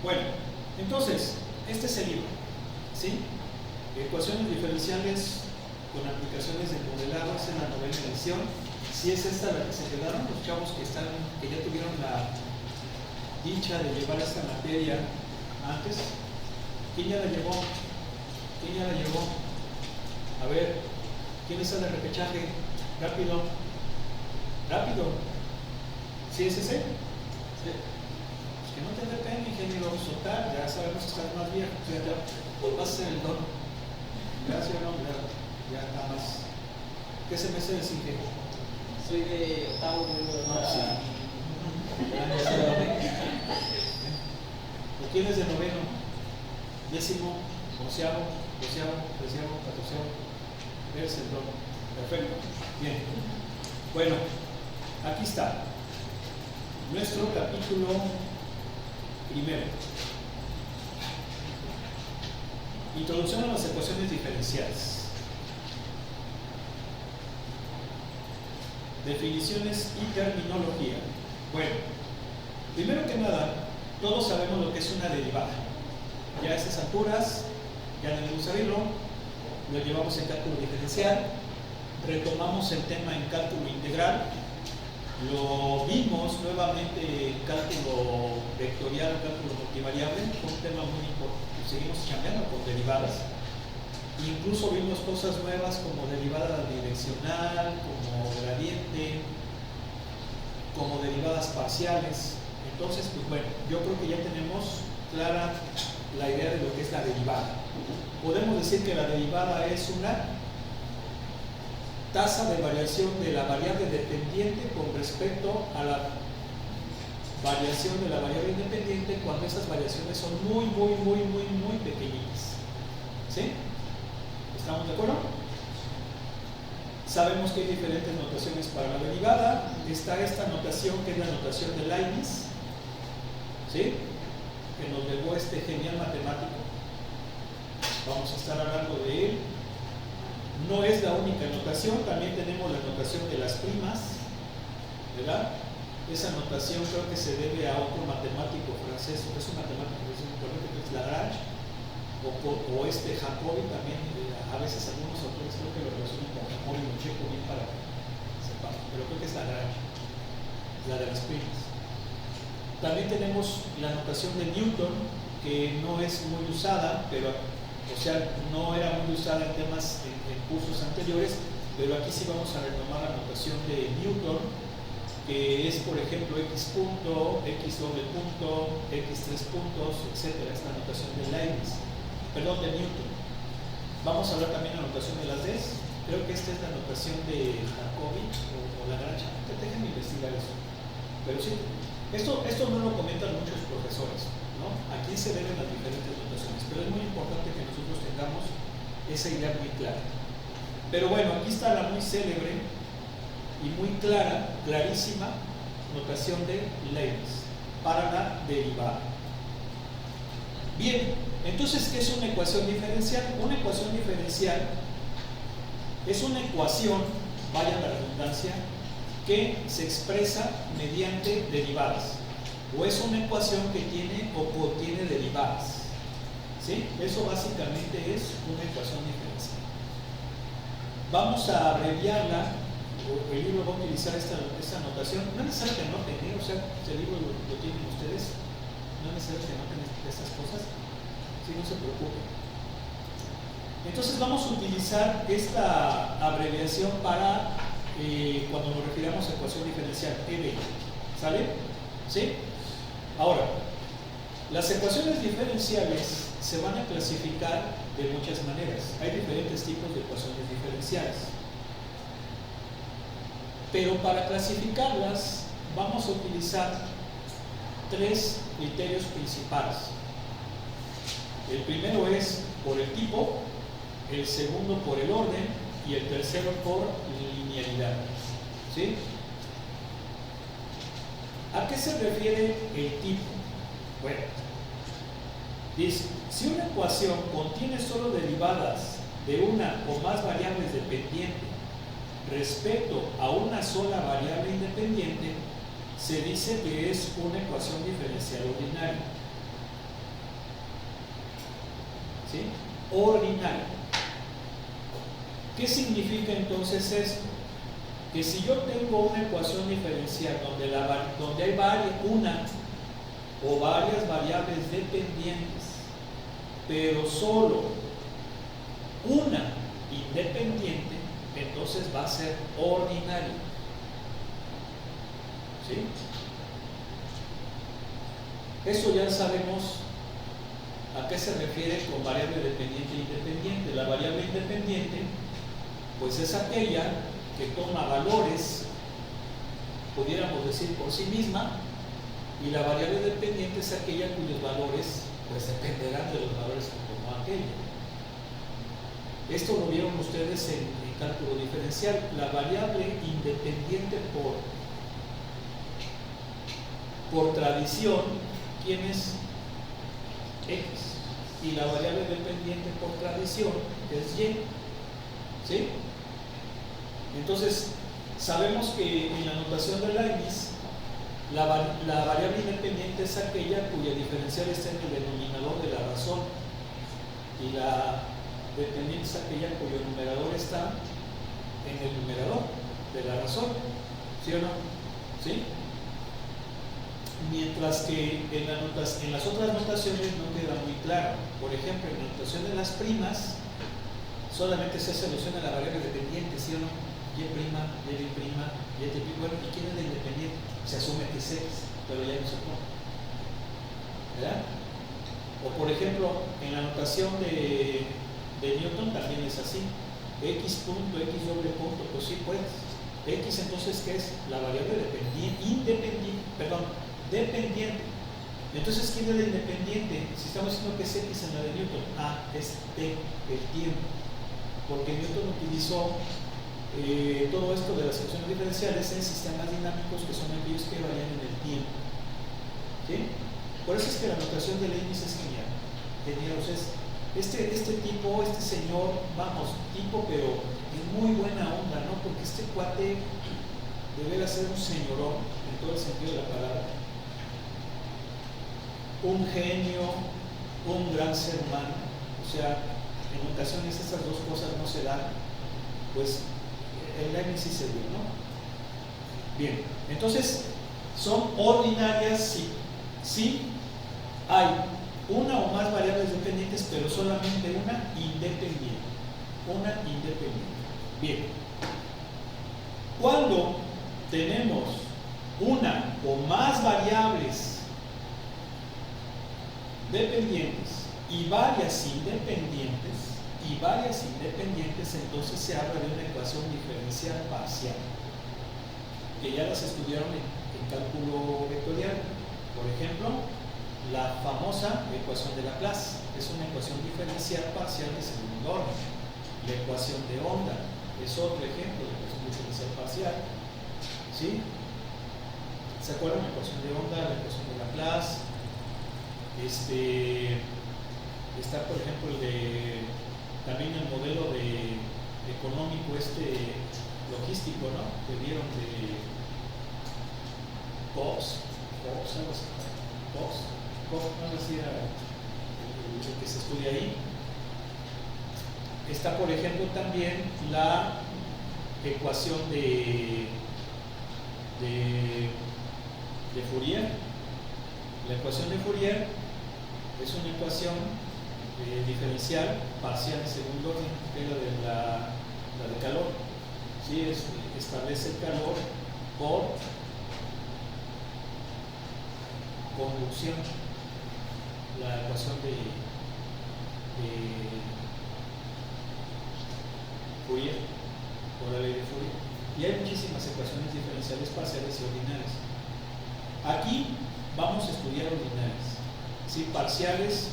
Bueno, entonces, este es el libro, ¿sí? Ecuaciones diferenciales con aplicaciones de modelado, es en la 9ª edición. Si es esta la que se quedaron, los chavos que ya tuvieron la dicha de llevar esta materia antes, ¿quién ya la llevó? ¿Quién ya la llevó? A ver, ¿quién está en el repechaje? Rápido, rápido. ¿Sí es ese? Sí. Pues que no te dé pena, ingeniero, soltar, ya sabemos que estás más viejo, o sea, ya pues vas a ser el don. Gracias, no, ya está más. ¿Qué semestre es, ingeniero? Soy de octavo, No, sí. ¿O quién es de noveno? Décimo, onceavo, doceavo, treceavo, catorceavo. Eres el don. Perfecto. Bien. Bueno, aquí está nuestro capítulo primero. Introducción a las ecuaciones diferenciales. Definiciones y terminología. Bueno, primero que nada, todos sabemos lo que es una derivada. Ya a estas alturas, ya debemos saberlo, lo llevamos en cálculo diferencial, retomamos el tema en cálculo integral, lo vimos nuevamente en cálculo vectorial, cálculo multivariable, fue un tema muy importante, seguimos cambiando por derivadas. Incluso vimos cosas nuevas como derivada direccional, como gradiente, como derivadas parciales. Entonces, pues bueno, yo creo que ya tenemos clara la idea de lo que es la derivada. Podemos decir que la derivada es una tasa de variación de la variable dependiente con respecto a la variación de la variable independiente cuando esas variaciones son muy pequeñitas. ¿Sí? ¿Estamos de acuerdo? Sabemos que hay diferentes notaciones para la derivada. Está esta notación que es la notación de Leibniz, ¿sí? Que nos legó este genial matemático. Vamos a estar hablando de él. No es la única notación, también tenemos la notación de las primas, ¿verdad? Esa notación creo que se debe a otro matemático francés, es un matemático que es Lagrange, o este Jacobi también, a veces algunos autores creo que lo relacionan con Jacobi, lo checo bien para que sepamos, pero creo que es Lagrange, la de las primas. También tenemos la notación de Newton, que no es muy usada, pero, o sea, no era muy usada en temas, en cursos anteriores, pero aquí sí vamos a retomar la notación de Newton, que es, por ejemplo, x punto, x doble punto, x tres puntos, etc. Es la notación de Leibniz, perdón, de Newton. Vamos a hablar también de la notación de las Ds. Creo que esta es la notación de Jacobi o Lagrange. Déjenme investigar eso. Pero sí, esto no lo comentan muchos profesores, ¿no? Aquí se deben las diferentes notaciones, pero es muy importante que nosotros tengamos esa idea muy clara. Pero bueno, aquí está la muy célebre y muy clara, clarísima notación de Leibniz para la derivada. Bien, entonces, ¿qué es una ecuación diferencial? Una ecuación diferencial es una ecuación, vaya la redundancia, que se expresa mediante derivadas, o es una ecuación que tiene o contiene derivadas. ¿Sí? Eso básicamente es una ecuación diferencial. Vamos a abreviarla, el libro va a utilizar esta notación, no es necesario que anoten, o sea, el libro lo tienen ustedes, no es necesario que anoten estas cosas, si no se preocupen. Entonces vamos a utilizar esta abreviación para cuando nos refiramos a ecuación diferencial, ED, ¿sale? ¿Sí? Ahora, las ecuaciones diferenciales se van a clasificar de muchas maneras. Hay diferentes tipos de ecuaciones diferenciales. Pero para clasificarlas vamos a utilizar tres criterios principales. El primero es por el tipo, el segundo por el orden y el tercero por linealidad. ¿Sí? ¿A qué se refiere el tipo? Bueno, dice, si una ecuación contiene solo derivadas de una o más variables dependientes respecto a una sola variable independiente, se dice que es una ecuación diferencial ordinaria. ¿sí? Ordinario. ¿Qué significa entonces esto? Que si yo tengo una ecuación diferencial donde hay una o varias variables dependientes, pero solo una independiente, entonces va a ser ordinario. ¿Sí? Eso ya sabemos a qué se refiere con variable dependiente e independiente. La variable independiente, pues es aquella que toma valores, pudiéramos decir, por sí misma, y la variable dependiente es aquella cuyos valores pues dependerán de los valores que tomó aquella. Esto lo vieron ustedes en cálculo diferencial. La variable independiente por tradición, ¿quién es? X. Y la variable dependiente por tradición es Y. ¿Sí? Entonces, sabemos que en la notación de Leibniz, la variable independiente es aquella cuya diferencial está en el denominador de la razón, y la dependiente es aquella cuyo numerador está en el numerador de la razón. ¿Sí o no? ¿Sí? Mientras que en las otras notaciones no queda muy claro. Por ejemplo, en la notación de las primas, solamente se soluciona la variable dependiente, ¿sí o no? Y', Y', Y', bueno, ¿y quién es la independiente? Se asume que es X, pero ya no se pone. ¿Verdad? O por ejemplo, en la notación de Newton también es así. X punto, X doble punto, pues sí, pues. X entonces, ¿qué es? La variable dependiente. Entonces, ¿quién es la independiente? Si estamos diciendo que es X en la de Newton, es T, el tiempo. Porque Newton utilizó todo esto de las ecuaciones diferenciales en sistemas dinámicos, que son aquellos que varían en el tiempo. ¿Sí? Por eso es que la notación de Leibniz es genial. Genial, o sea, este tipo, este señor, vamos, tipo, pero en muy buena onda, ¿no? Porque este cuate debería ser un señorón en todo el sentido de la palabra. Un genio, un gran ser humano. O sea, en ocasiones estas dos cosas no se dan, pues el Leibniz sí se dio, ¿no? Bien, entonces son ordinarias si hay una o más variables dependientes, pero solamente una independiente. Bien, cuando tenemos una o más variables dependientes y varias independientes, entonces se habla de una ecuación diferencial parcial, que ya las estudiaron en cálculo vectorial. Por ejemplo, la famosa ecuación de Laplace es una ecuación diferencial parcial de segundo orden. La ecuación de onda es otro ejemplo de ecuación diferencial parcial. ¿Sí? ¿Se acuerdan? La ecuación de onda, la ecuación de Laplace. Está, por ejemplo, también el modelo económico logístico, ¿no? Que vieron de Cox, algo así. Cox, no sé si era el que se estudia ahí. Está, por ejemplo, también la ecuación de Fourier. La ecuación de Fourier es una ecuación diferencial parcial en segundo orden, que es la de calor. ¿Sí? Establece el calor por conducción. La ecuación de Fourier, por la ley de Fourier. Y hay muchísimas ecuaciones diferenciales parciales y ordinarias. Aquí vamos a estudiar ordinarias. ¿Sí? Parciales,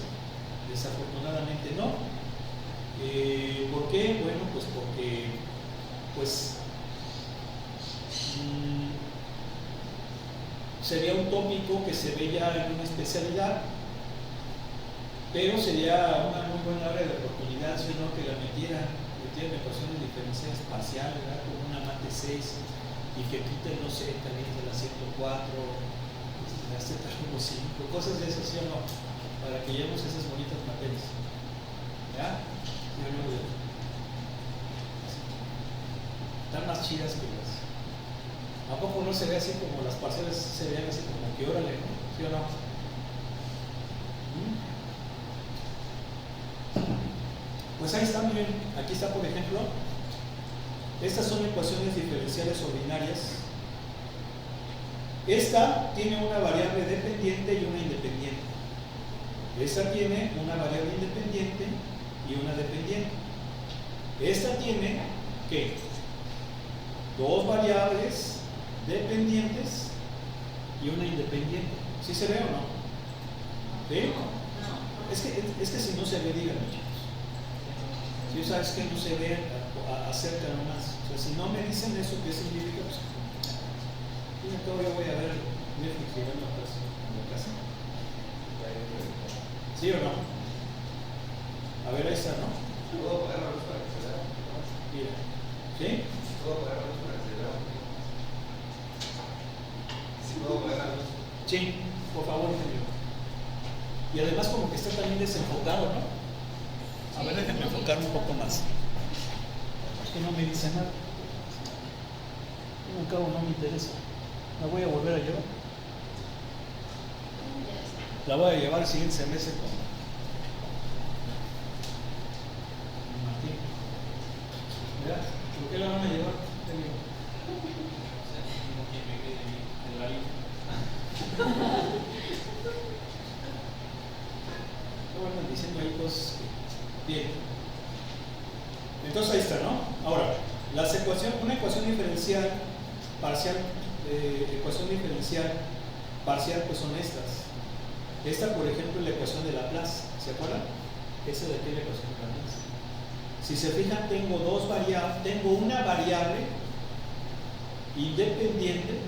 desafortunadamente no. ¿Por qué? Bueno, pues porque sería un tópico que se ve ya en una especialidad, pero sería una muy buena área de oportunidad, si no, que la metieran ecuaciones diferenciales parciales, ¿verdad? Como una mate 6, y que quiten, no sé, también de la 104, la Z1, 5, cosas de esas, ¿sí o no? Para que llevemos esas bonitas materias. ¿Ya? Están más chidas que las. ¿A poco no se ve así como las parcelas se vean así como que órale, ¿no? ¿Sí o no? Pues ahí está, miren, aquí está por ejemplo, estas son ecuaciones diferenciales ordinarias. Esta tiene una variable dependiente y una independiente. Esta tiene una variable independiente y una dependiente. Esta tiene, ¿qué? Dos variables dependientes y una independiente. ¿Sí se ve o no? ¿Sí? No. Es que si no se ve, díganme, chicos. Si sabes que no se ve, acerca nomás. O sea, si no me dicen eso, ¿qué significa? Pues, yo voy a ver Netflix llegando a casa. ¿Sí o no? A ver, ahí está, ¿no? ¿Puedo poner la luz para que se vea? Mira. ¿Sí? ¿Puedo poner la luz para que se vea? ¿Sí puedo poner la luz? Sí, por favor, ingeniero. Y además como que está también desenfocado, ¿no? A ver, déjenme enfocar un poco más. Es que no me dice nada. Un cabo no me interesa. La voy a volver a llevar. La voy a llevar el siguiente semestre con Martín. Mira, ¿por qué la van a llevar? No van diciendo ahí cosas que... Bien. Entonces ahí está, ¿no? Ahora, una ecuación diferencial parcial, ecuación diferencial parcial, pues son estas. Esta, por ejemplo, es la ecuación de Laplace, ¿se acuerdan? Esa de aquí es la ecuación de Laplace. Si se fijan, tengo una variable independiente,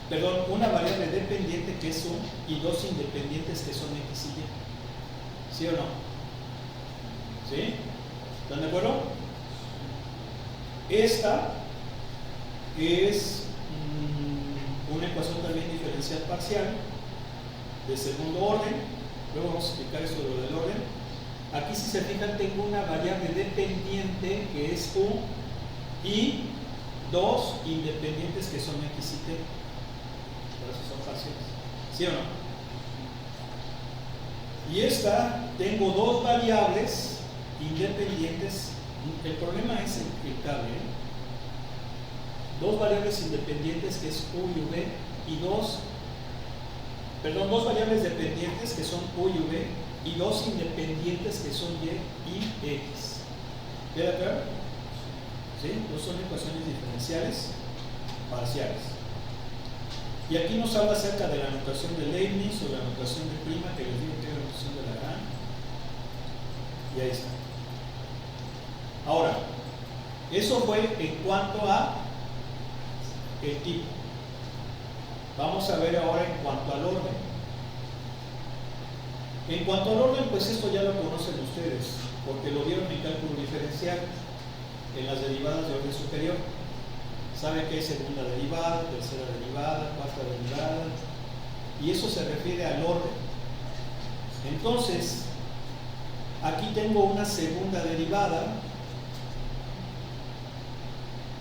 perdón, una variable dependiente que es 1 y dos independientes que son x y y. ¿Sí o no? ¿Sí? ¿Están de acuerdo? Esta es una ecuación también diferencial parcial de segundo orden. Luego vamos a explicar esto de lo del orden. Aquí, si se fijan, tengo una variable dependiente que es u y dos independientes que son x y t. Por eso son parciales. ¿Sí o no? Y esta, tengo dos variables independientes. El problema es el cable, ¿eh? Dos variables independientes que es u y v y dos variables dependientes que son u y v y dos independientes que son y x. ¿Queda claro? ¿Sí? Dos son ecuaciones diferenciales parciales. Y aquí nos habla acerca de la notación de Leibniz o la notación de prima, que les digo que es la notación de Lagrange. Y ahí está. Ahora, eso fue en cuanto a el tipo. Vamos a ver ahora en cuanto al orden. En cuanto al orden, pues esto ya lo conocen ustedes, porque lo vieron en cálculo diferencial, en las derivadas de orden superior. Saben que hay segunda derivada, tercera derivada, cuarta derivada, y eso se refiere al orden. Entonces, aquí tengo una segunda derivada.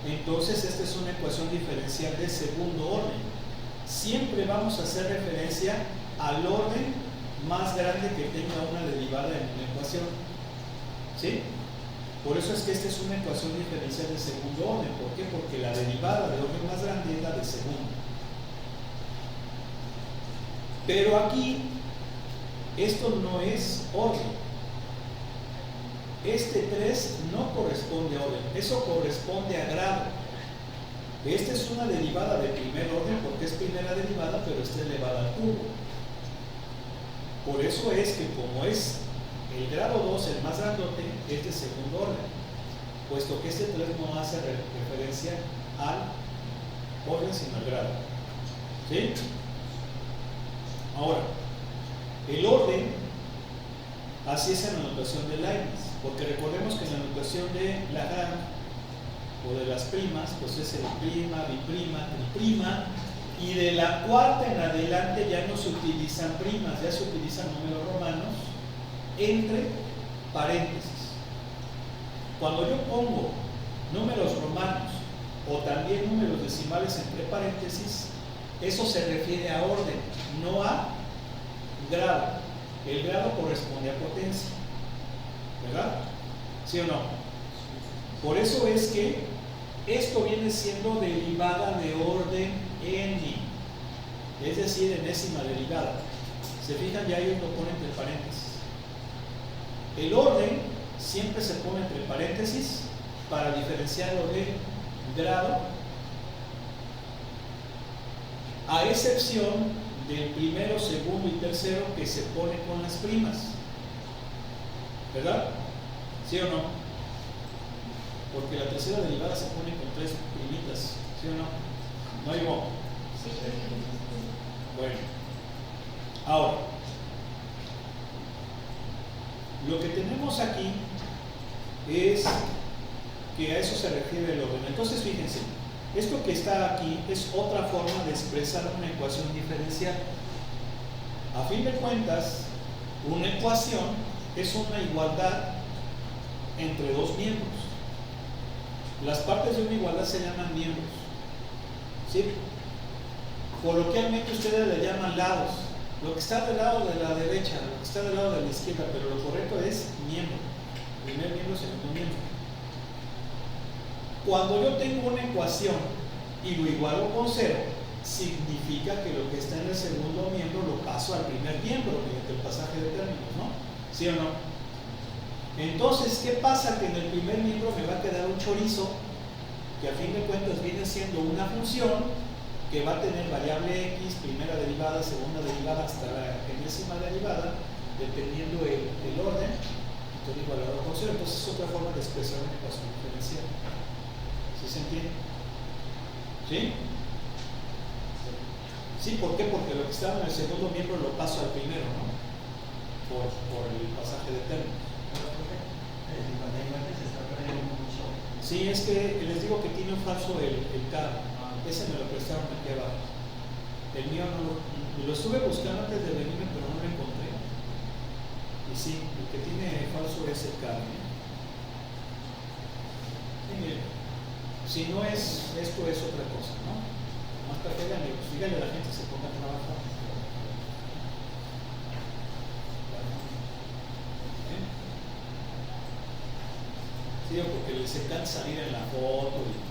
Entonces, esta es una ecuación diferencial de segundo orden. Siempre vamos a hacer referencia al orden más grande que tenga una derivada en una ecuación. ¿Sí? Por eso es que esta es una ecuación diferencial de segundo orden. ¿Por qué? Porque la derivada de orden más grande es la de segundo. Pero aquí, esto no es orden. Este 3 no corresponde a orden, eso corresponde a grado. Esta es una derivada de primer orden porque es primera derivada, pero está elevada al cubo. Por eso es que como es el grado 2, el más grandote, es de segundo orden, puesto que este 3 no hace referencia al orden sino al grado. ¿Sí? Ahora, el orden, así es en la notación de Leibniz, porque recordemos que en la notación de Lagrange o de las primas, pues es el prima, biprima, triprima, y de la cuarta en adelante ya no se utilizan primas, ya se utilizan números romanos entre paréntesis. Cuando yo pongo números romanos o también números decimales entre paréntesis, eso se refiere a orden, no a grado. El grado corresponde a potencia, ¿verdad? ¿Sí o no? Por eso es que esto viene siendo derivada de orden n, es decir, enésima derivada. Se fijan, ya ellos lo ponen entre paréntesis. El orden siempre se pone entre paréntesis para diferenciarlo de grado, a excepción del primero, segundo y tercero que se pone con las primas, ¿verdad? ¿Sí o no? Porque la tercera derivada se pone con 3 primitas, ¿sí o no? ¿No hay modo? Sí. Bueno, ahora, lo que tenemos aquí es que a eso se refiere el orden. Entonces, fíjense, esto que está aquí es otra forma de expresar una ecuación diferencial. A fin de cuentas, una ecuación es una igualdad entre dos miembros. Las partes de una igualdad se llaman miembros, ¿sí? Coloquialmente ustedes le llaman lados. Lo que está del lado de la derecha, lo que está del lado de la izquierda, pero lo correcto es miembro. Primer miembro, segundo miembro. Cuando yo tengo una ecuación y lo igualo con 0, significa que lo que está en el segundo miembro lo paso al primer miembro mediante el pasaje de términos, ¿no? ¿Sí o no? Entonces, ¿qué pasa? Que en el primer miembro me va a quedar un chorizo que a fin de cuentas viene siendo una función que va a tener variable x, primera derivada, segunda derivada, hasta la enésima derivada, dependiendo el orden, y todo igualado con 0. Entonces es otra forma de expresar una ecuación diferencial. ¿Sí se entiende? ¿Sí? Sí, ¿por qué? Porque lo que estaba en el segundo miembro lo paso al primero, ¿no? Por el pasaje de términos. Sí, es que les digo que tiene un falso el K. Ese me lo prestaron aquí abajo. El mío no lo estuve buscando antes de venirme, pero no lo encontré. Y sí, el que tiene falso es el K. Sí, miren. Si no es esto, es otra cosa, ¿no? Más tarde, díganle a la gente que se ponga a trabajar. Sí, porque les encanta salir en la foto y...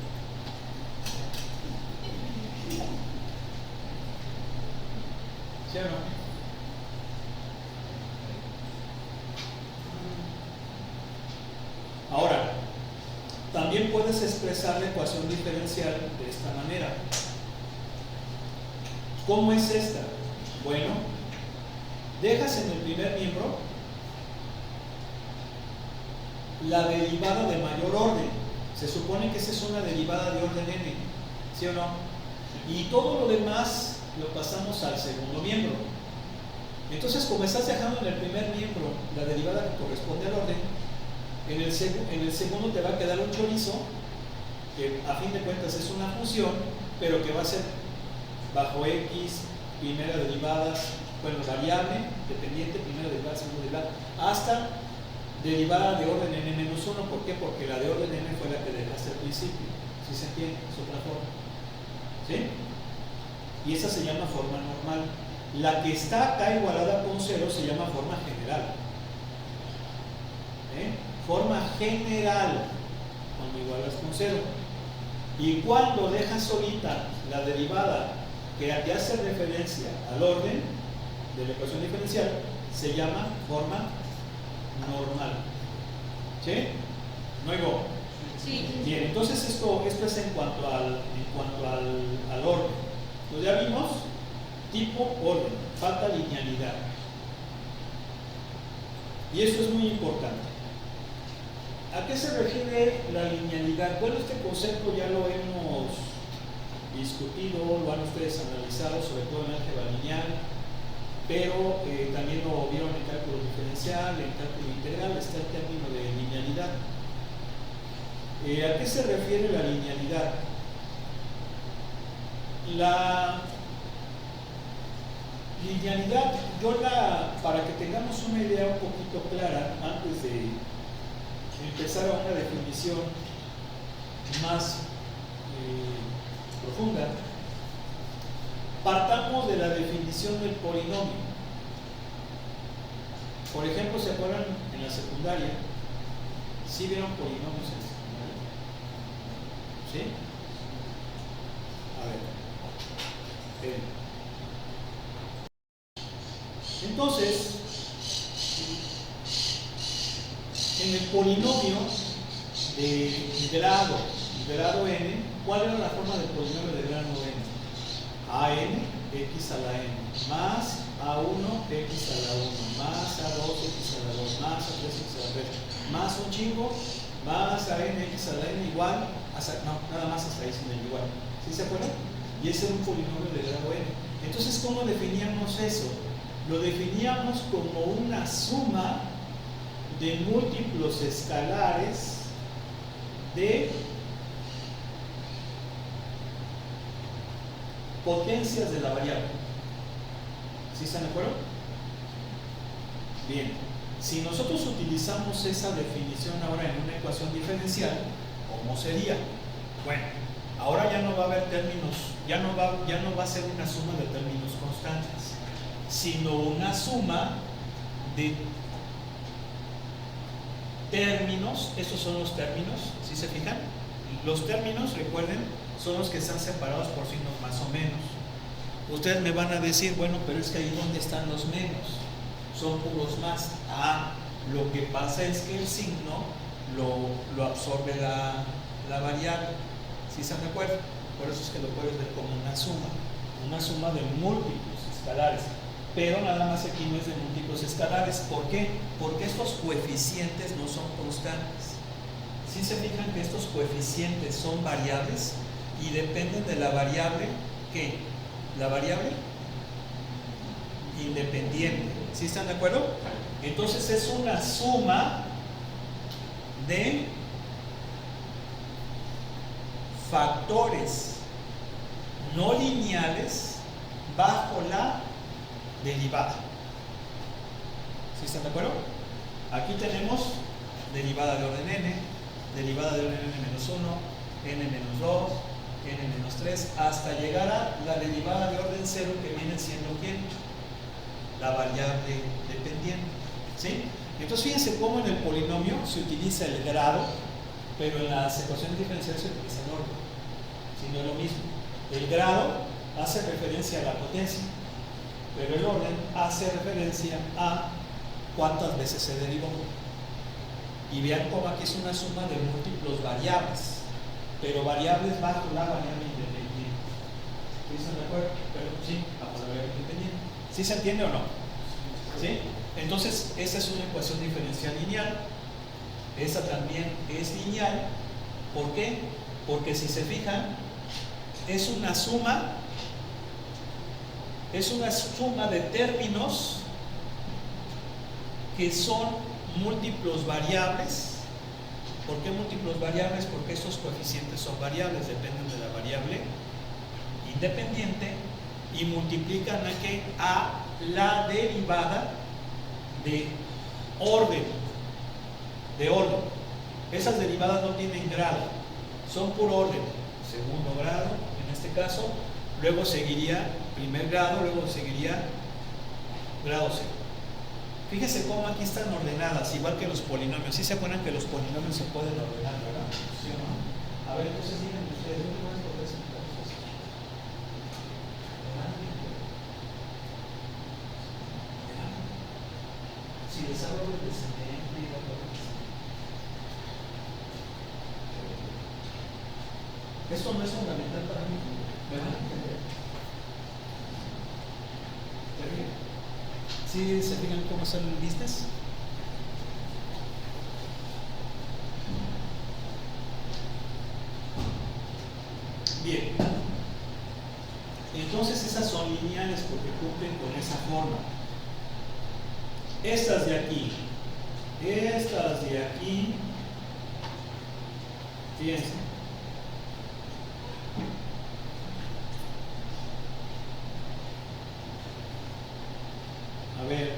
¿Sí o no? Ahora, también puedes expresar la ecuación diferencial de esta manera. ¿Cómo es esta? Bueno, dejas en el primer miembro la derivada de mayor orden. Se supone que esa es una derivada de orden n, ¿sí o no? Y todo lo demás lo pasamos al segundo miembro. Entonces, como estás dejando en el primer miembro la derivada que corresponde al orden, en el segundo te va a quedar un chorizo que a fin de cuentas es una función, pero que va a ser bajo x, primera derivada, bueno, variable, dependiente, primera derivada, segunda derivada, hasta derivada de orden n-1. ¿Por qué? Porque la de orden n fue la que dejaste al principio. ¿Sí se entiende? Es otra forma. ¿Sí? Y esa se llama forma normal. La que está acá igualada con 0 se llama forma general. Forma general, cuando igualas con 0. Y cuando dejas solita la derivada que hace referencia al orden de la ecuación diferencial, se llama forma normal. ¿Sí? ¿No oigo? Sí. Bien, entonces esto es en cuanto al orden. Pues ya vimos tipo, orden, falta linealidad. Y eso es muy importante. ¿A qué se refiere la linealidad? Bueno, este concepto ya lo hemos discutido, lo han ustedes analizado, sobre todo en álgebra lineal, pero también lo vieron en cálculo diferencial, en cálculo integral, está el término de linealidad. ¿A qué se refiere la linealidad? La linealidad, para que tengamos una idea un poquito clara, antes de empezar a una definición más profunda, partamos de la definición del polinomio. Por ejemplo, ¿se acuerdan en la secundaria? ¿Sí vieron polinomios en la secundaria? ¿Sí? A ver. Entonces, en el polinomio de grado n, ¿cuál era la forma del polinomio de grado n? an x a la n más a1 x a la 1 más a2 x a la 2 más a3 x a la 3 más un chingo más a n x a la n igual no, nada más hasta ahí sin el igual. ¿Sí se acuerdan? Y ese era un polinomio de grado n. Entonces, ¿cómo definíamos eso? Lo definíamos como una suma de múltiplos escalares de potencias de la variable. ¿Sí están de acuerdo? Bien, si nosotros utilizamos esa definición ahora en una ecuación diferencial, ¿cómo sería? Bueno, ahora ya no va a haber términos, ya no va a ser una suma de términos constantes, sino una suma de términos. Estos son los términos, ¿sí se fijan? Los términos, recuerden, son los que están separados por signos más o menos. Ustedes me van a decir, bueno, pero es que ahí donde están los menos, son puros más. Lo que pasa es que el signo lo absorbe la variable. ¿Sí están de acuerdo? Por eso es que lo puedes ver como una suma de múltiplos escalares. Pero nada más aquí no es de múltiplos escalares. ¿Por qué? Porque estos coeficientes no son constantes. ¿Sí se fijan que estos coeficientes son variables y dependen de la variable? ¿Qué? La variable independiente. ¿Sí están de acuerdo? Entonces es una suma de factores no lineales bajo la derivada. ¿Sí están de acuerdo? Aquí tenemos derivada de orden n, derivada de orden n-1, n-2, n-3, hasta llegar a la derivada de orden 0, que viene siendo ¿quién? La variable dependiente. ¿Sí? Entonces fíjense cómo en el polinomio se utiliza el grado, pero en las ecuaciones diferenciales se utiliza el orden. Si no es lo mismo. El grado hace referencia a la potencia, pero el orden hace referencia a cuántas veces se derivó. Y vean cómo aquí es una suma de múltiplos variables, pero variables bajo la variable independiente. ¿Sí están de acuerdo? Pero sí, bajo la variable independiente. ¿Sí se entiende o no? ¿Sí? Entonces, esta es una ecuación diferencial lineal. Esta también es lineal. ¿Por qué? Porque si se fijan, es una suma de términos que son múltiplos variables. ¿Por qué múltiplos variables? Porque estos coeficientes son variables, dependen de la variable independiente y multiplican a la derivada de orden. Esas derivadas no tienen grado, son por orden. Segundo grado, en este caso, luego seguiría primer grado, luego seguiría grado 0. Fíjense cómo aquí están ordenadas, igual que los polinomios. ¿Sí se acuerdan que los polinomios se pueden ordenar, verdad? ¿Sí o no? A ver, entonces díganme ustedes, ¿dónde van a escoger ese caso? Si les hago el descendente y la esto no es fundamental para mí. ¿Me van a entender? ¿Sí se fijan cómo es el business? Bien. Entonces esas son lineales porque cumplen con esa forma. Estas de aquí, fíjense. A ver,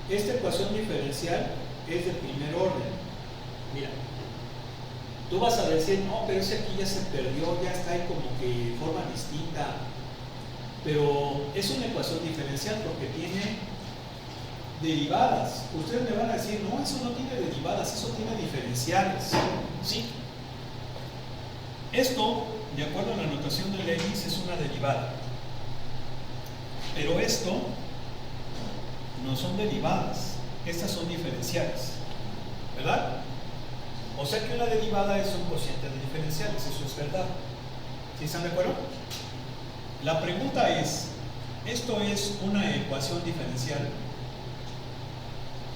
esta ecuación diferencial es de primer orden. Mira, tú vas a decir, no, pero ese aquí ya se perdió, ya está ahí como que de forma distinta. Pero es una ecuación diferencial porque tiene derivadas. Ustedes me van a decir, no, eso no tiene derivadas, eso tiene diferenciales. Sí. Esto, de acuerdo a la notación de Leibniz, es una derivada. Pero esto no son derivadas, estas son diferenciales, ¿verdad? O sea que una derivada es un cociente de diferenciales, eso es verdad. ¿Sí están de acuerdo? La pregunta es, ¿esto es una ecuación diferencial?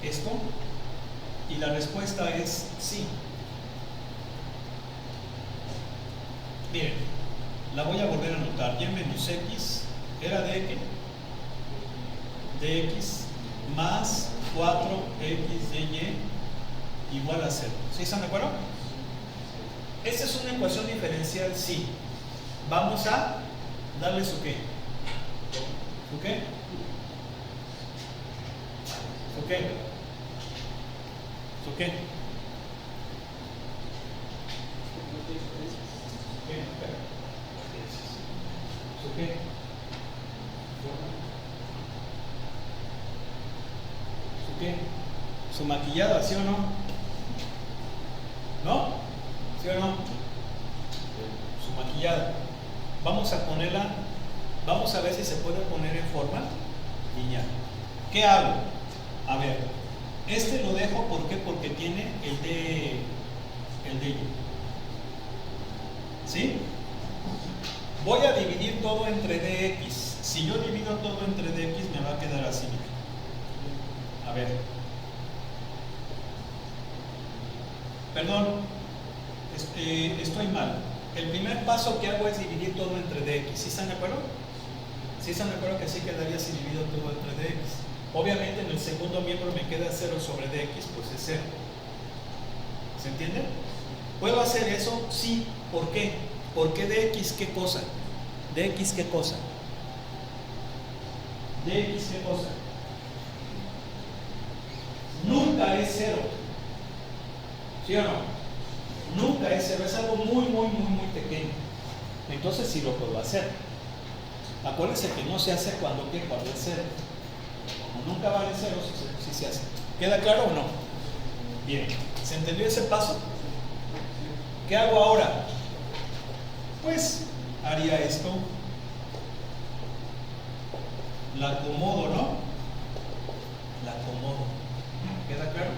¿Esto? Y la respuesta es sí. Miren, la voy a volver a anotar. Y menos x era de qué? De x más 4x de y igual a 0. ¿Sí están de acuerdo? ¿Esta es una ecuación diferencial? Sí. Vamos a darle su qué. ¿Su qué? ¿Su qué? ¿Su qué? ¿Su qué? ¿Su qué? ¿Su maquillada, sí o no? ¿No? ¿Sí o no? Su maquillada. Vamos a ponerla, vamos a ver si se puede poner en forma lineal. ¿Qué hago? A ver, este lo dejo, ¿por qué? Porque tiene el de y. ¿Sí? Voy a dividir todo entre dx. Si yo divido todo entre dx, me va a quedar así. A ver. Perdón, estoy mal. El primer paso que hago es dividir todo entre dx. ¿Sí están de acuerdo? ¿Sí están de acuerdo que así quedaría si divido todo entre dx? Obviamente en el segundo miembro me queda 0 sobre dx, pues es 0. ¿Se entiende? ¿Puedo hacer eso? Sí. ¿Por qué? Porque dx, ¿qué cosa? ¿Dx qué cosa? ¿Dx qué cosa? Nunca es 0. ¿Sí o no? Nunca es 0. Es algo muy pequeño. Entonces sí lo puedo hacer. Acuérdense que no se hace cuando es 0. Como nunca vale 0, sí se hace. ¿Queda claro o no? Bien. ¿Se entendió ese paso? ¿Qué hago ahora? Pues haría esto. La acomodo, ¿no? La acomodo. ¿Queda claro?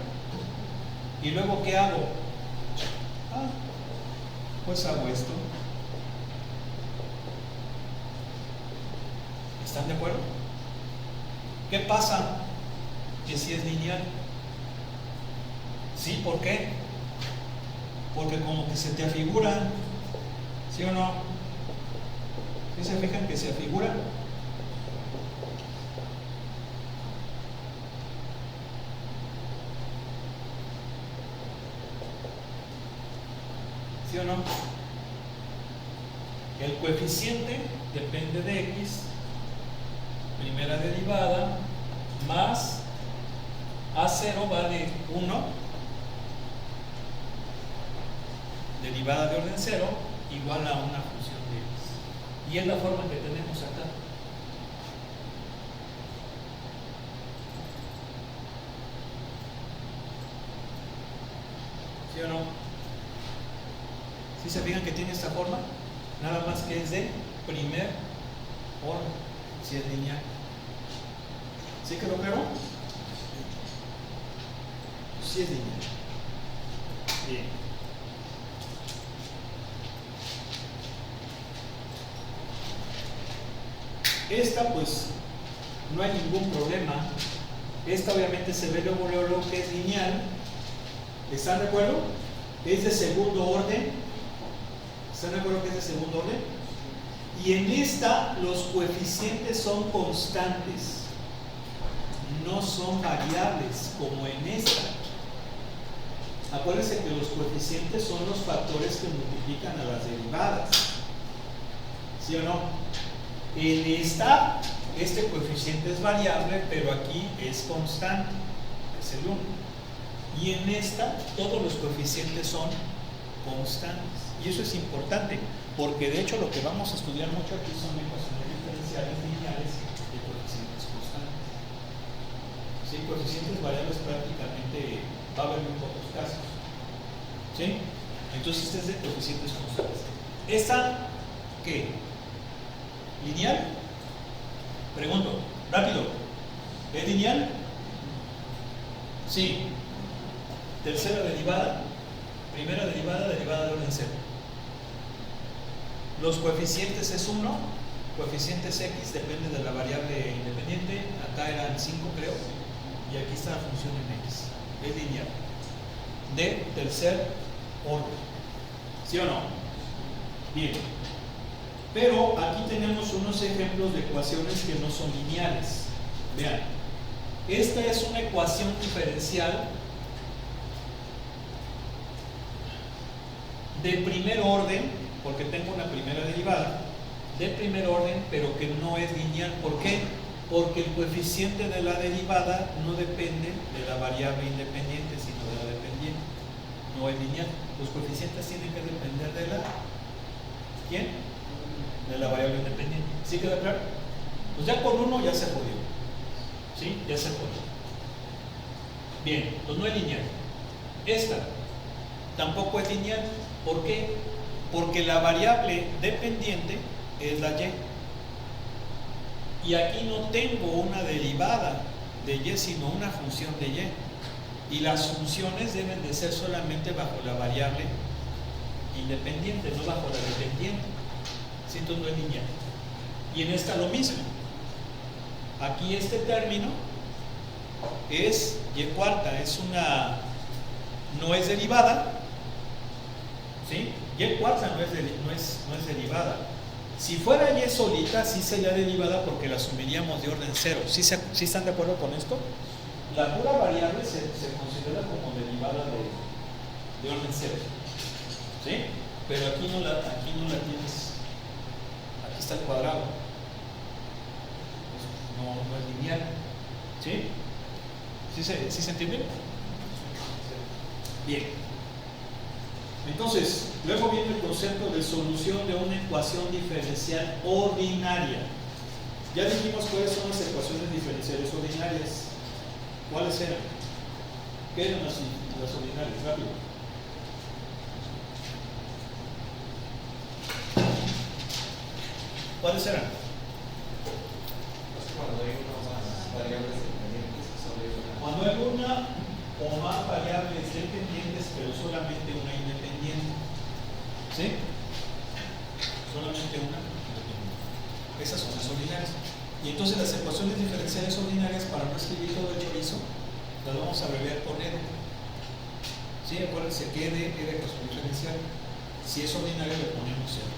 ¿Y luego qué hago? Pues hago esto. ¿Están de acuerdo? ¿Qué pasa? Que si es lineal. ¿Sí? ¿Por qué? Porque como que se te afigura. ¿Sí o no? ¿Sí se fijan que se afigura? ¿Sí o no? El coeficiente depende de x, primera derivada, más a0 vale 1, derivada de orden 0, igual a una función de x. Y es la forma que tenemos acá. ¿Sí o no? ¿Sí se fijan que tiene esta forma? Nada más que es de primer orden, si es lineal. ¿Sí quedó claro? Sí es lineal. Bien. Esta pues no hay ningún problema. Esta obviamente se ve luego que es lineal. ¿Están de acuerdo? Es de segundo orden. ¿Están de acuerdo que es de segundo orden? Y en esta los coeficientes son constantes, no son variables como en esta. Acuérdense que los coeficientes son los factores que multiplican a las derivadas. ¿Sí o no? En esta este coeficiente es variable, pero aquí es constante, es el 1. Y en esta, todos los coeficientes son constantes. Y eso es importante, porque de hecho lo que vamos a estudiar mucho aquí son ecuaciones diferenciales lineales de coeficientes constantes. ¿Sí? Coeficientes variables prácticamente va a haber muy pocos casos. ¿Sí? Entonces este es de coeficientes constantes. ¿Esta qué? ¿Lineal? Pregunto, rápido. ¿Es lineal? Sí. Tercera derivada, primera derivada, derivada de orden cero. Los coeficientes es 1, coeficientes x, depende de la variable independiente. Acá eran 5 creo, y aquí está la función en x. Es lineal. De tercer orden. ¿Sí o no? Bien. Pero aquí tenemos unos ejemplos de ecuaciones que no son lineales. Vean, esta es una ecuación diferencial de primer orden, porque tengo una primera derivada, de primer orden, pero que no es lineal. ¿Por qué? Porque el coeficiente de la derivada no depende de la variable independiente, sino de la dependiente. No es lineal. Los coeficientes tienen que depender de la... ¿Quién? De la variable independiente. ¿Sí queda claro? Pues ya con uno ya se jodió. ¿Sí? Ya se jodió. Bien, pues no es lineal. Esta tampoco es lineal. ¿Por qué? Porque la variable dependiente es la y. Y aquí no tengo una derivada de y, sino una función de y. Y las funciones deben de ser solamente bajo la variable independiente, no bajo la dependiente. ¿Sí? Entonces no es lineal. Y en esta lo mismo. Aquí este término es y cuarta, es una, no es derivada. ¿Sí? Y cuarta no es derivada. Si fuera y solita, sí sería derivada porque la asumiríamos de orden cero. ¿Sí están de acuerdo con esto? La pura variable se considera como derivada de orden cero. ¿Sí? Pero aquí no la tienes. Aquí está el cuadrado. No es lineal. ¿Sí? ¿Sí se entiende? Bien. Entonces, luego viene el concepto de solución de una ecuación diferencial ordinaria. Ya dijimos cuáles son las ecuaciones diferenciales ordinarias. ¿Cuáles eran? ¿Qué eran las ordinarias? Rápido. ¿Cuáles eran? Cuando hay una o más variables dependientes sobre una. Cuando hay una o más variables dependientes, pero solamente una independiente. ¿Sí? Solamente una independiente. Esas son las ordinarias. Y entonces las ecuaciones diferenciales ordinarias, para no escribir todo el chorizo, las vamos a abreviar con ED. ¿Sí? Acuérdense que ED era ecuación diferencial. Si es ordinaria le ponemos ED.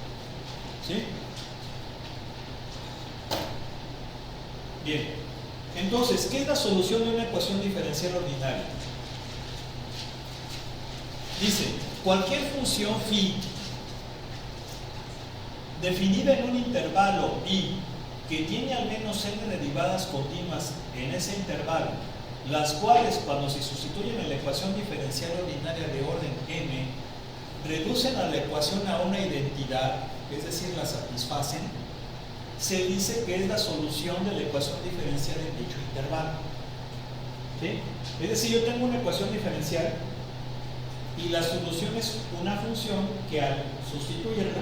¿Sí? Bien. Entonces, ¿qué es la solución de una ecuación diferencial ordinaria? Dice, cualquier función phi definida en un intervalo i que tiene al menos n derivadas continuas en ese intervalo, las cuales cuando se sustituyen en la ecuación diferencial ordinaria de orden n, reducen a la ecuación a una identidad, es decir, la satisfacen, se dice que es la solución de la ecuación diferencial en dicho intervalo. ¿Sí? Es decir, yo tengo una ecuación diferencial y la solución es una función que al sustituirla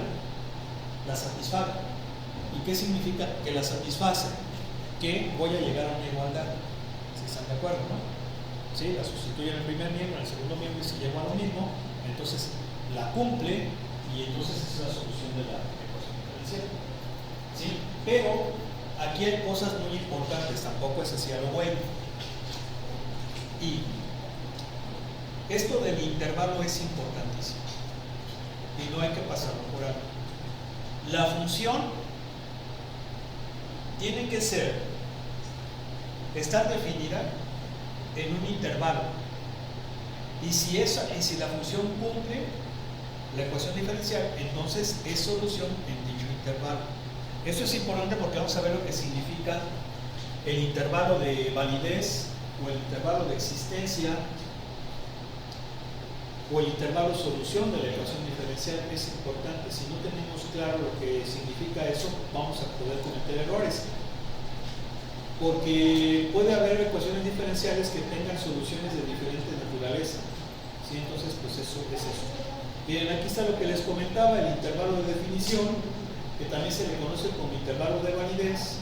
la satisfaga. ¿Y qué significa que la satisface? Que voy a llegar a una igualdad. ¿Sí están de acuerdo, no? ¿Sí? La sustituye en el primer miembro, en el segundo miembro y se llega a lo mismo, entonces la cumple y entonces es la solución de la ecuación diferencial. ¿Sí? Pero aquí hay cosas muy importantes, tampoco es así a lo bueno. Y esto del intervalo es importantísimo y no hay que pasarlo por alto. La función tiene que estar definida en un intervalo. Y si la función cumple la ecuación diferencial, entonces es solución en dicho intervalo. Esto es importante porque vamos a ver lo que significa el intervalo de validez o el intervalo de existencia o el intervalo solución de la ecuación diferencial. Es importante. Si no tenemos claro lo que significa eso, vamos a poder cometer errores, porque puede haber ecuaciones diferenciales que tengan soluciones de diferente naturaleza, ¿sí? Entonces pues eso es eso. Miren, aquí está lo que les comentaba, el intervalo de definición, que también se le conoce como intervalo de validez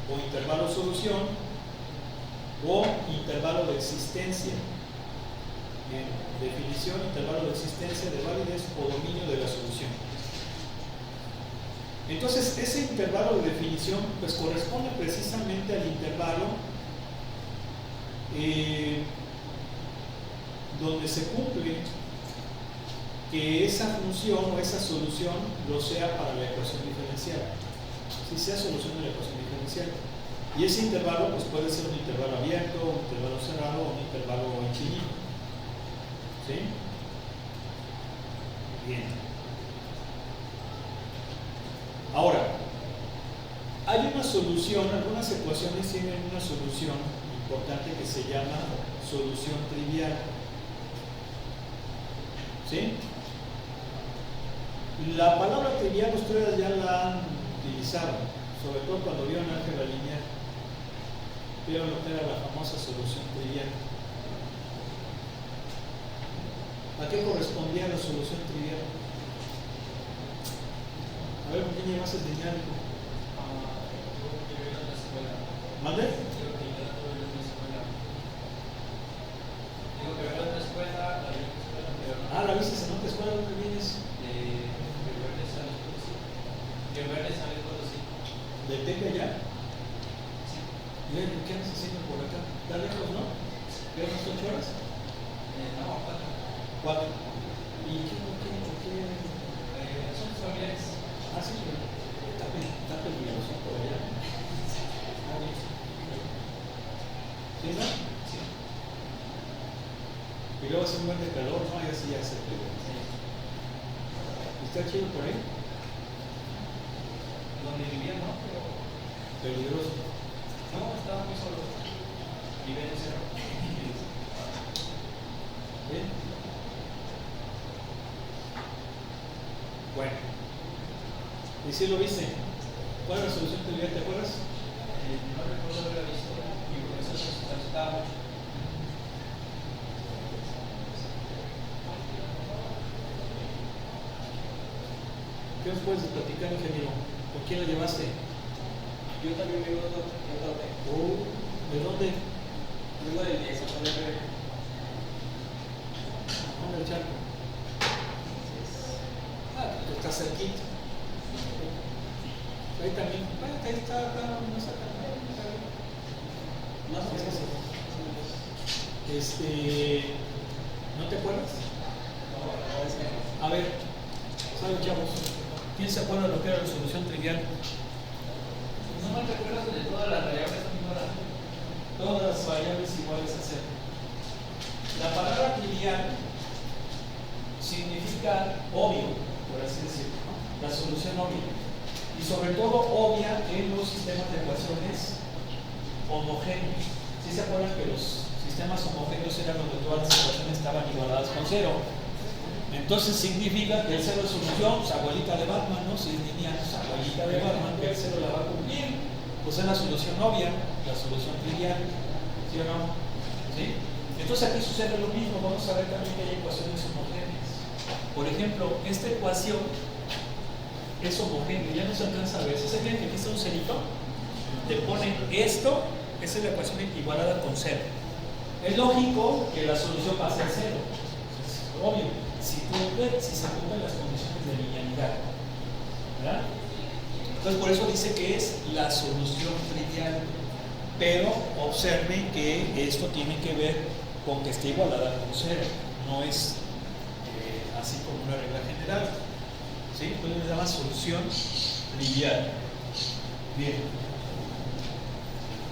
o intervalo solución o intervalo de existencia. Bien, definición, intervalo de existencia, de validez o dominio de la solución. Entonces, ese intervalo de definición pues corresponde precisamente al intervalo donde se cumple que esa función o esa solución lo sea para la ecuación diferencial, si sea solución de la ecuación diferencial. Y ese intervalo pues puede ser un intervalo abierto, un intervalo cerrado o un intervalo infinito. ¿Sí? Bien. Ahora, hay una solución, algunas ecuaciones tienen una solución importante que se llama solución trivial. ¿Sí? La palabra trivial ustedes ya la han utilizado, sobre todo cuando vieron álgebra lineal. Vieron lo que era la famosa solución trivial. ¿A qué correspondía la solución trivial? A ver, ¿con quién llevas el dinámico? ¿Mande? Ah, ¿la viste en otra escuela? ¿Dónde vienes? ¿De Teca ya? Sí. ¿Qué andas haciendo por acá? ¿Está lejos, no? ¿Qué unas 8 horas? No, 4. ¿Y qué? son familiares. Ah, sí, pero está peligroso por allá. ¿Sí, no? Sí. Y luego hace un buen de calor, ¿no? Y así ya se pega. ¿Está chido por ahí? Donde vivía, ¿no? Pero Peligroso. no, estaba muy solo. Vive en el cerro. ¿Bien? Bueno. ¿Y si lo viste? ¿Cuál es la solución trivial? ¿Te acuerdas? No recuerdo haberla visto. Mi profesor se asustaba mucho. ¿Qué nos puedes platicar, ingeniero? ¿Con quién la llevaste? Yo también vengo de otro. ¿De dónde? Vengo del de San Juan del Río. ¿Dónde el charco? Ah, pues está cerquita. Ahí también. Bueno, ahí está, no está tan mal. Más o menos. ¿No te acuerdas? No, es que A ver, ¿saben, chavos? ¿Quién se acuerda de lo que era la solución trivial? no me recuerdo de todas las variables son iguales. Todas las variables iguales a cero. La palabra trivial significa obvio, por así decirlo, ¿no? La solución obvia. Y sobre todo obvia en los sistemas de ecuaciones homogéneos. ¿Sí se acuerdan que los sistemas homogéneos eran donde todas las ecuaciones estaban igualadas con cero? Entonces significa que el cero es solución, pues abuelita de Batman, ¿no? Si es lineal, pues abuelita de Batman, que el cero la va a cumplir. Pues es la solución obvia, la solución trivial, ¿sí o no? ¿Sí? Entonces aquí sucede lo mismo, vamos a ver también que hay ecuaciones homogéneas. Por ejemplo, esta ecuación es homogénea, ya no se alcanza a ver. ¿Se fijan que aquí está un cerito? Te ponen esto, esa es la ecuación igualada con cero. Es lógico que la solución va a ser cero, es obvio, si se cumplen las condiciones de linealidad, ¿verdad? Entonces por eso dice que es la solución trivial, pero observen que esto tiene que ver con que esté igualada con cero, no es así como una regla general, ¿sí? Entonces le llama solución trivial. Bien.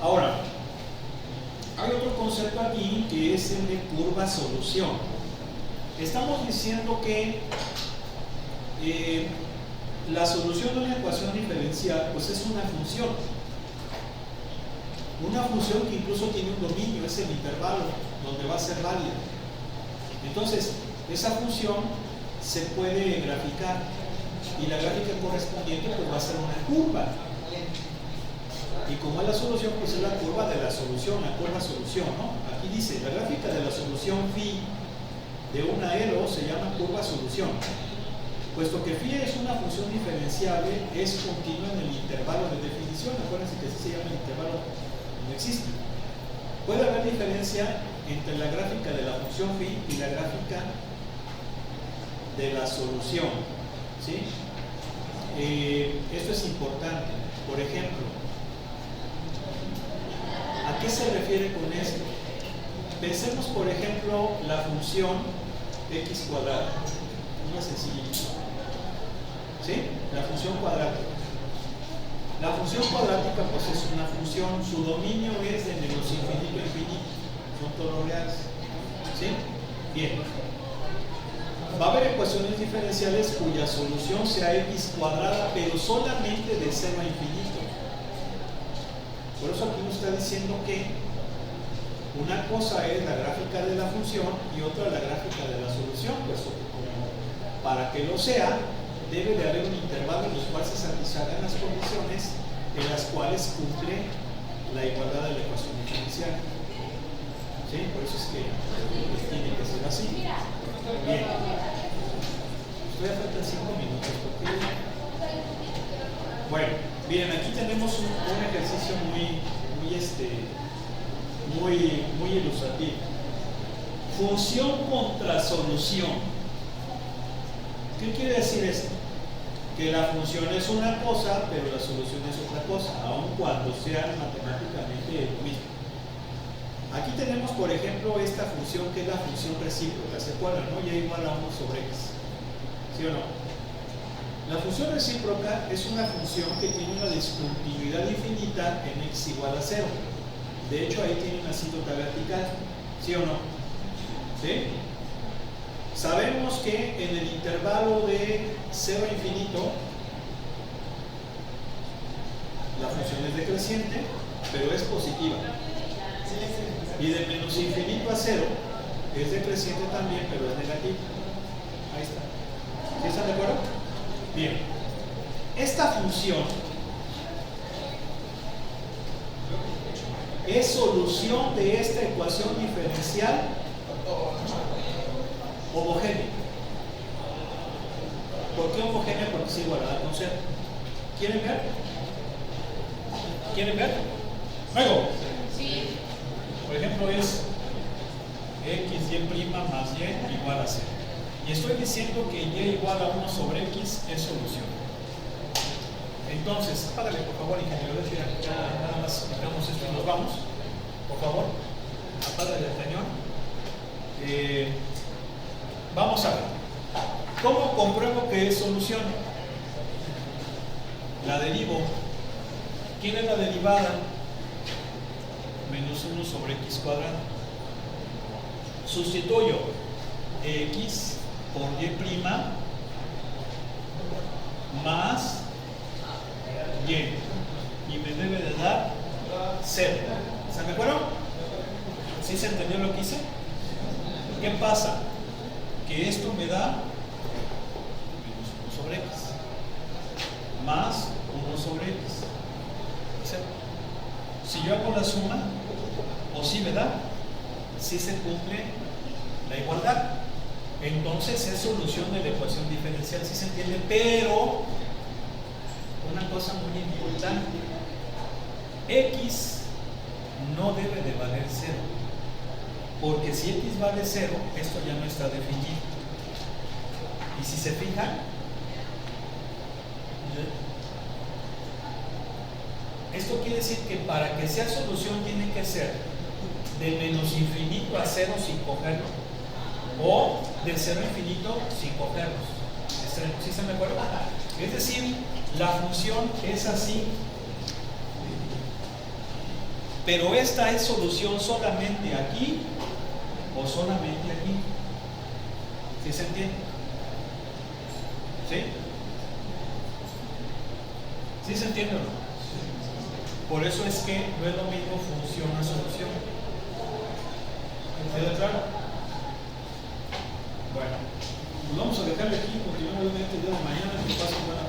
Ahora, hay otro concepto aquí que es el de curva solución. Estamos diciendo que la solución de una ecuación diferencial pues es una función. Una función que incluso tiene un dominio, es el intervalo donde va a ser válida. Entonces, esa función se puede graficar y la gráfica correspondiente pues va a ser una curva. Y como es la solución, pues es la curva de la solución, la curva solución, ¿no? Aquí dice, la gráfica de la solución phi de una elo se llama curva solución. Puesto que phi es una función diferenciable, es continua en el intervalo de definición. Acuérdense que así se llama el intervalo, no existe. Puede haber diferencia entre la gráfica de la función phi y la gráfica de la solución, ¿sí? Esto es importante. Por ejemplo, ¿a qué se refiere con esto? Pensemos, por ejemplo, la función x cuadrada, una sencillita, ¿sí? La función cuadrática. La función cuadrática pues es una función, su dominio es de menos infinito a infinito, son todos reales, ¿sí? Bien. Va a haber ecuaciones diferenciales cuya solución sea x cuadrada, pero solamente de 0 a infinito. Por eso aquí nos está diciendo que una cosa es la gráfica de la función y otra la gráfica de la solución, pues para que lo sea, debe de haber un intervalo en el cual se satisfagan las condiciones en las cuales cumple la igualdad de la ecuación diferencial. ¿Sí? Por eso es que tiene que ser así. Bien. Todavía faltan 5 minutos. Porque... Bueno, miren, aquí tenemos un ejercicio muy ilustrativo. Función contra solución. ¿Qué quiere decir esto? Que la función es una cosa, pero la solución es otra cosa, aun cuando sean matemáticamente lo mismo. Aquí tenemos, por ejemplo, esta función que es la función recíproca, ¿se acuerdan? ¿No? Y igual a 1 sobre x. ¿Sí o no? La función recíproca es una función que tiene una discontinuidad infinita en x igual a 0. De hecho, ahí tiene una asíntota vertical. ¿Sí o no? ¿Sí? Sabemos que en el intervalo de 0 a infinito la función es decreciente, pero es positiva. Y de menos infinito a 0 es decreciente también, pero es negativo. Ahí está. ¿Sí están de acuerdo? Bien. Esta función es solución de esta ecuación diferencial homogénea. ¿Por qué homogénea? Porque es igualada con 0. ¿Quieren ver? ¿Quieren ver? Luego. Sí. Por ejemplo, es xy' más y igual a 0. Y estoy diciendo que y igual a 1 sobre x es solución. Entonces, apágale por favor, ingeniero. Ya nada más dejamos esto y nos vamos. Por favor, apágale el cañón. Vamos a ver. ¿Cómo compruebo que es solución? La derivo. ¿Quién es la derivada? Menos 1 sobre x cuadrado. Sustituyo x por y' más y. Y me debe de dar 0. ¿Están de acuerdo? ¿Sí se entendió lo que hice? ¿Qué pasa? Que esto me da menos 1 sobre x más 1 sobre x. ¿Sí? Si yo hago la suma, o si me da, si se cumple la igualdad. Entonces es solución de la ecuación diferencial, si se entiende, pero una cosa muy importante, x no debe de valer 0, porque si x vale 0, esto ya no está definido. Y si se fijan, esto quiere decir que para que sea solución tiene que ser de menos infinito a 0 sin cogerlo, o de 0 a infinito sin cogerlos. ¿Sí se me acuerda? Es decir, la función es así, pero esta es solución solamente aquí o solamente aquí. ¿Sí se entiende? ¿Sí? ¿Sí se entiende o no? Por eso es que no es lo mismo función a solución. ¿Queda claro? Bueno, pues vamos a dejarle aquí, continuamos nuevamente el día de mañana, que pasen buena